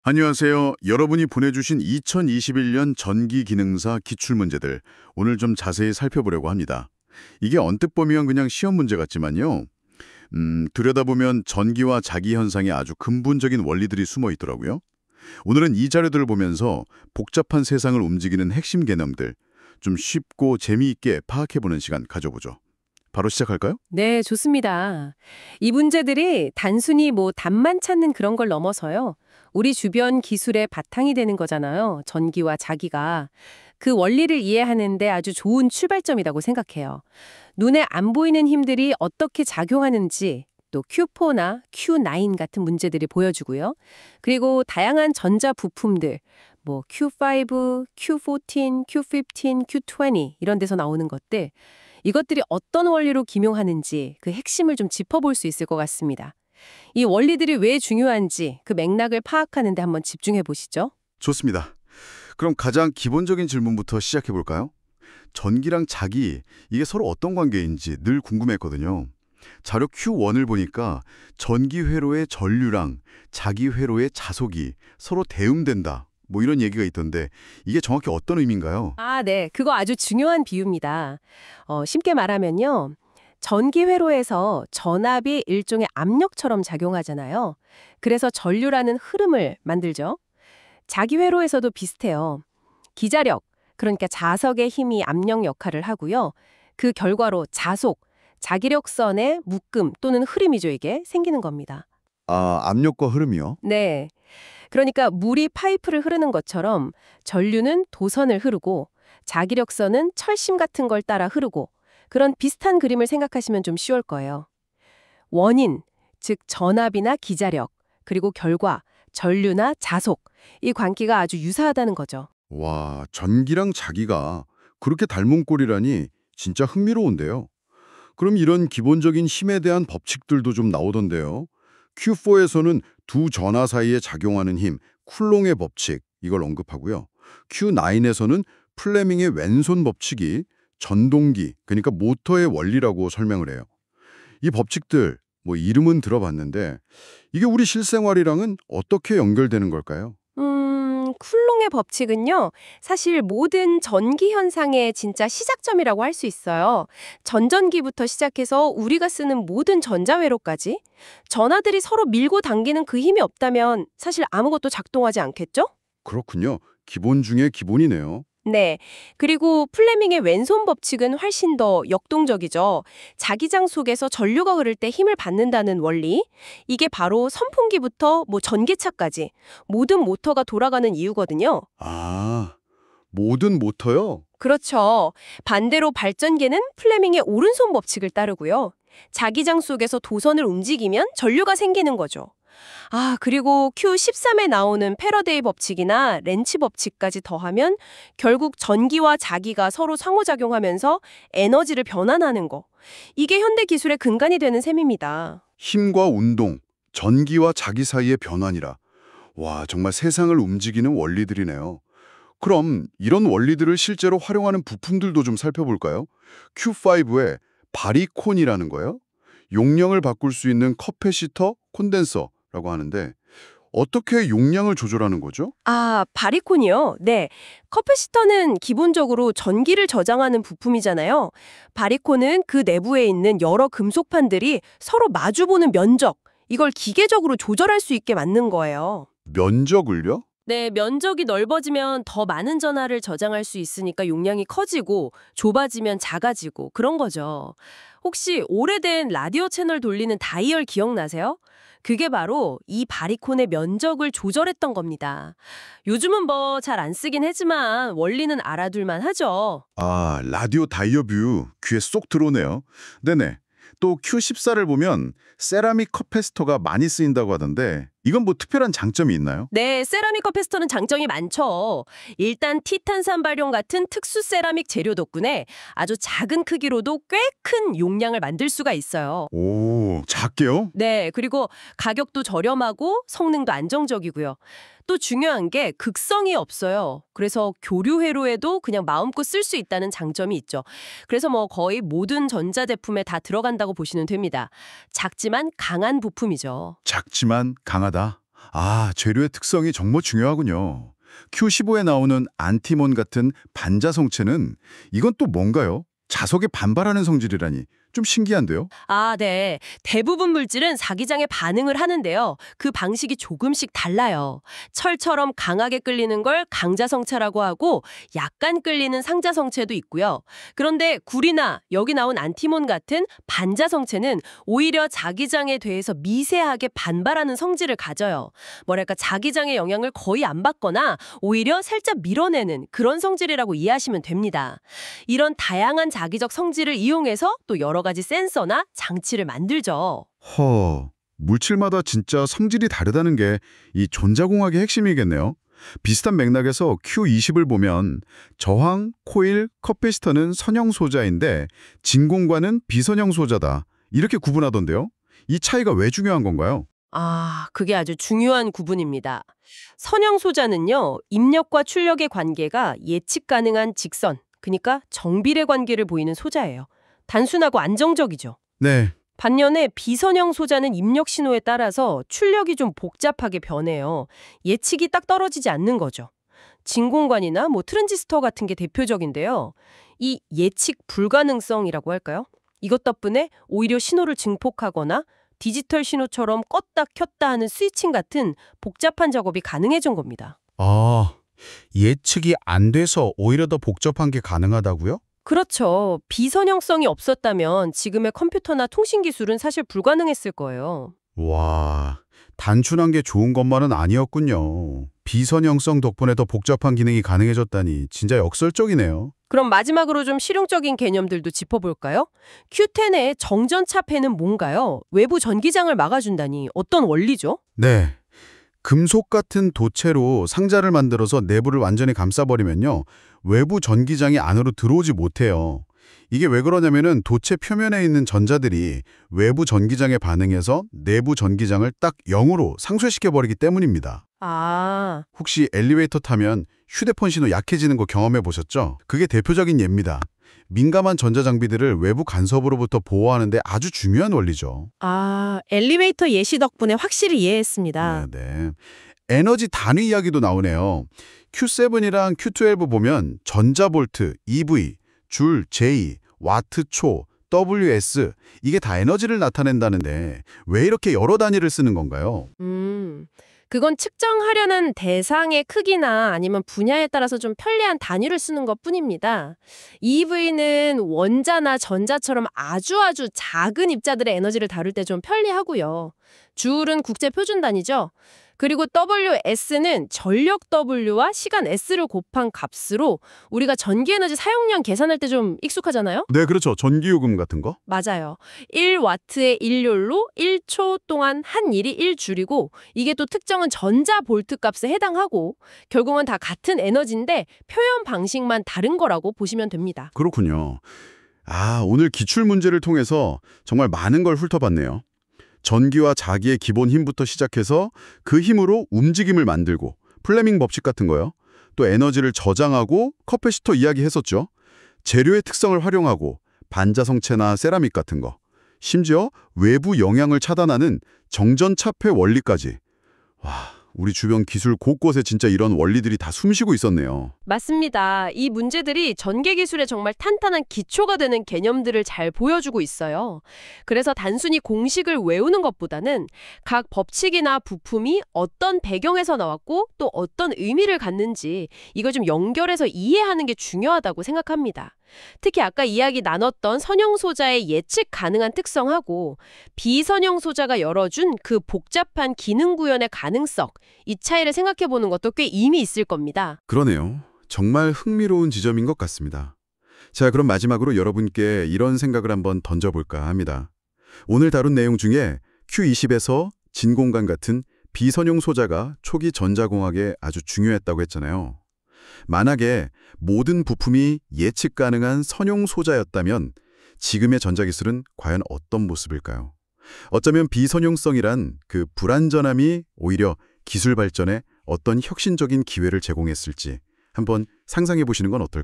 안녕하세요. 여러분이 보내주신 2021년 전기기능사 기출문제들 오늘 좀 자세히 살펴보려고 합니다. 이게 언뜻 보면 그냥 시험 문제 같지만요. 들여다보면 전기와 자기현상에 아주 근본적인 원리들이 숨어 있더라고요. 오늘은 이 자료들을 보면서 복잡한 세상을 움직이는 핵심 개념들 좀 쉽고 재미있게 파악해보는 시간 가져보죠. 바로 시작할까요? 네, 좋습니다. 이 문제들이 단순히 답만 찾는 그런 걸 넘어서요. 우리 주변 기술의 바탕이 되는 거잖아요. 전기와 자기가. 그 원리를 이해하는데 아주 좋은 출발점이라고 생각해요. 눈에 안 보이는 힘들이 어떻게 작용하는지, 또 Q4나 Q9 같은 문제들이 보여주고요. 그리고 다양한 전자 부품들, Q5, Q14, Q15, Q20 이런 데서 나오는 것들, 이것들이 어떤 원리로 기용하는지 그 핵심을 좀 짚어볼 수 있을 것 같습니다. 이 원리들이 왜 중요한지 그 맥락을 파악하는 데 한번 집중해 보시죠. 좋습니다. 그럼 가장 기본적인 질문부터 시작해 볼까요? 전기랑 자기, 이게 서로 어떤 관계인지 늘 궁금했거든요. 자료 Q1을 보니까 전기 회로의 전류랑 자기 회로의 자속이 서로 대응된다. 이런 얘기가 있던데 이게 정확히 어떤 의미인가요? 네. 그거 아주 중요한 비유입니다. 쉽게 말하면요. 전기 회로에서 전압이 일종의 압력처럼 작용하잖아요. 그래서 전류라는 흐름을 만들죠. 자기 회로에서도 비슷해요. 기자력, 그러니까 자석의 힘이 압력 역할을 하고요. 그 결과로 자속, 자기력선의 묶음 또는 흐름이죠, 이게 생기는 겁니다. 아, 압력과 흐름이요? 네. 그러니까 물이 파이프를 흐르는 것처럼 전류는 도선을 흐르고 자기력선은 철심 같은 걸 따라 흐르고 그런 비슷한 그림을 생각하시면 좀 쉬울 거예요. 원인, 즉 전압이나 기자력, 그리고 결과, 전류나 자속, 이 관계가 아주 유사하다는 거죠. 와, 전기랑 자기가 그렇게 닮은 꼴이라니 진짜 흥미로운데요. 그럼 이런 기본적인 힘에 대한 법칙들도 좀 나오던데요. Q4에서는 두 전하 사이에 작용하는 힘, 쿨롱의 법칙, 이걸 언급하고요. Q9에서는 플레밍의 왼손 법칙이 전동기, 그러니까 모터의 원리라고 설명을 해요. 이 법칙들, 이름은 들어봤는데 이게 우리 실생활이랑은 어떻게 연결되는 걸까요? 쿨롱의 법칙은요, 사실 모든 전기 현상의 진짜 시작점이라고 할 수 있어요. 전전기부터 시작해서 우리가 쓰는 모든 전자회로까지. 전하들이 서로 밀고 당기는 그 힘이 없다면 사실 아무것도 작동하지 않겠죠? 그렇군요. 기본 중에 기본이네요. 네. 그리고 플레밍의 왼손 법칙은 훨씬 더 역동적이죠. 자기장 속에서 전류가 흐를 때 힘을 받는다는 원리. 이게 바로 선풍기부터 전기차까지 모든 모터가 돌아가는 이유거든요. 아, 모든 모터요? 그렇죠. 반대로 발전기는 플레밍의 오른손 법칙을 따르고요. 자기장 속에서 도선을 움직이면 전류가 생기는 거죠. 그리고 Q13에 나오는 패러데이 법칙이나 렌치 법칙까지 더하면 결국 전기와 자기가 서로 상호작용하면서 에너지를 변환하는 거. 이게 현대 기술의 근간이 되는 셈입니다. 힘과 운동, 전기와 자기 사이의 변환이라. 와, 정말 세상을 움직이는 원리들이네요. 그럼 이런 원리들을 실제로 활용하는 부품들도 좀 살펴볼까요? Q5에 바리콘이라는 거요? 용량을 바꿀 수 있는 커패시터, 콘덴서라고 하는데 어떻게 용량을 조절하는 거죠? 바리콘이요? 네. 커패시터는 기본적으로 전기를 저장하는 부품이잖아요. 바리콘은 그 내부에 있는 여러 금속판들이 서로 마주보는 면적, 이걸 기계적으로 조절할 수 있게 만든 거예요. 면적을요? 네, 면적이 넓어지면 더 많은 전하를 저장할 수 있으니까 용량이 커지고 좁아지면 작아지고 그런 거죠. 혹시 오래된 라디오 채널 돌리는 다이얼 기억나세요? 그게 바로 이 바리콘의 면적을 조절했던 겁니다. 요즘은 잘 안 쓰긴 하지만 원리는 알아둘만 하죠. 아, 라디오 다이어뷰 귀에 쏙 들어오네요. 네네. 또 Q14를 보면 세라믹 커패시터가 많이 쓰인다고 하던데 이건 특별한 장점이 있나요? 네, 세라믹 커패시터는 장점이 많죠. 일단 티탄산 발용 같은 특수 세라믹 재료 덕분에 아주 작은 크기로도 꽤 큰 용량을 만들 수가 있어요. 오, 작게요? 네, 그리고 가격도 저렴하고 성능도 안정적이고요. 또 중요한 게 극성이 없어요. 그래서 교류 회로에도 그냥 마음껏 쓸 수 있다는 장점이 있죠. 그래서 거의 모든 전자제품에 다 들어간다고 보시면 됩니다. 작지만 강한 부품이죠. 작지만 강하다. 아, 재료의 특성이 정말 중요하군요. Q15에 나오는 안티몬 같은 반자성체는 이건 또 뭔가요? 자석에 반발하는 성질이라니 좀 신기한데요? 아, 네. 대부분 물질은 자기장에 반응을 하는데요. 그 방식이 조금씩 달라요. 철처럼 강하게 끌리는 걸 강자성체라고 하고 약간 끌리는 상자성체도 있고요. 그런데 굴이나 여기 나온 안티몬 같은 반자성체는 오히려 자기장에 대해서 미세하게 반발하는 성질을 가져요. 뭐랄까 자기장의 영향을 거의 안 받거나 오히려 살짝 밀어내는 그런 성질이라고 이해하시면 됩니다. 이런 다양한 자기적 성질을 이용해서 또 여러 가지 센서나 장치를 만들죠. 물질마다 진짜 성질이 다르다는 게 이 전자공학의 핵심이겠네요. 비슷한 맥락에서 Q20을 보면 저항, 코일, 커패시터는 선형 소자인데 진공관은 비선형 소자다. 이렇게 구분하던데요. 이 차이가 왜 중요한 건가요? 아, 그게 아주 중요한 구분입니다. 선형 소자는요, 입력과 출력의 관계가 예측 가능한 직선, 그러니까 정비례 관계를 보이는 소자예요. 단순하고 안정적이죠. 네. 반면에 비선형 소자는 입력 신호에 따라서 출력이 좀 복잡하게 변해요. 예측이 딱 떨어지지 않는 거죠. 진공관이나 트랜지스터 같은 게 대표적인데요. 이 예측 불가능성이라고 할까요? 이것 덕분에 오히려 신호를 증폭하거나 디지털 신호처럼 껐다 켰다 하는 스위칭 같은 복잡한 작업이 가능해진 겁니다. 아, 예측이 안 돼서 오히려 더 복잡한 게 가능하다고요? 그렇죠. 비선형성이 없었다면 지금의 컴퓨터나 통신 기술은 사실 불가능했을 거예요. 와, 단순한 게 좋은 것만은 아니었군요. 비선형성 덕분에 더 복잡한 기능이 가능해졌다니 진짜 역설적이네요. 그럼 마지막으로 좀 실용적인 개념들도 짚어볼까요? Q10의 정전차폐는 뭔가요? 외부 전기장을 막아준다니 어떤 원리죠? 네. 금속 같은 도체로 상자를 만들어서 내부를 완전히 감싸버리면요. 외부 전기장이 안으로 들어오지 못해요. 이게 왜 그러냐면은 도체 표면에 있는 전자들이 외부 전기장에 반응해서 내부 전기장을 딱 0으로 상쇄시켜버리기 때문입니다. 아, 혹시 엘리베이터 타면 휴대폰 신호 약해지는 거 경험해 보셨죠? 그게 대표적인 예입니다. 민감한 전자장비들을 외부 간섭으로부터 보호하는 데 아주 중요한 원리죠. 엘리베이터 예시 덕분에 확실히 이해했습니다. 네. 에너지 단위 이야기도 나오네요. Q7이랑 Q12 보면 전자볼트, EV, 줄, J, 와트, 초, WS 이게 다 에너지를 나타낸다는데 왜 이렇게 여러 단위를 쓰는 건가요? 그건 측정하려는 대상의 크기나 아니면 분야에 따라서 좀 편리한 단위를 쓰는 것뿐입니다. EV는 원자나 전자처럼 아주 작은 입자들의 에너지를 다룰 때 좀 편리하고요. 줄은 국제 표준 단위죠. 그리고 WS는 전력 W와 시간 S를 곱한 값으로 우리가 전기에너지 사용량 계산할 때 좀 익숙하잖아요? 네, 그렇죠. 전기요금 같은 거. 맞아요. 1와트의 일률로 1초 동안 한 일이 1줄이고 이게 또 특정한 전자볼트 값에 해당하고 결국은 다 같은 에너지인데 표현 방식만 다른 거라고 보시면 됩니다. 그렇군요. 오늘 기출 문제를 통해서 정말 많은 걸 훑어봤네요. 전기와 자기의 기본 힘부터 시작해서 그 힘으로 움직임을 만들고 플레밍 법칙 같은 거요. 또 에너지를 저장하고 커패시터 이야기 했었죠. 재료의 특성을 활용하고 반자성체나 세라믹 같은 거. 심지어 외부 영향을 차단하는 정전차폐 원리까지. 우리 주변 기술 곳곳에 진짜 이런 원리들이 다 숨쉬고 있었네요. 맞습니다. 이 문제들이 전개 기술에 정말 탄탄한 기초가 되는 개념들을 잘 보여주고 있어요. 그래서 단순히 공식을 외우는 것보다는 각 법칙이나 부품이 어떤 배경에서 나왔고 또 어떤 의미를 갖는지 이걸 좀 연결해서 이해하는 게 중요하다고 생각합니다. 특히 아까 이야기 나눴던 선형 소자의 예측 가능한 특성하고 비선형 소자가 열어준 그 복잡한 기능 구현의 가능성, 이 차이를 생각해보는 것도 꽤 의미 있을 겁니다. 그러네요. 정말 흥미로운 지점인 것 같습니다. 자, 그럼 마지막으로 여러분께 이런 생각을 한번 던져볼까 합니다. 오늘 다룬 내용 중에 Q20에서 진공관 같은 비선형 소자가 초기 전자공학에 아주 중요했다고 했잖아요. 만약에 모든 부품이 예측 가능한 선형 소자였다면 지금의 전자기술은 과연 어떤 모습일까요? 어쩌면 비선형성이란 그 불완전함이 오히려 기술 발전에 어떤 혁신적인 기회를 제공했을지 한번 상상해 보시는 건 어떨까요?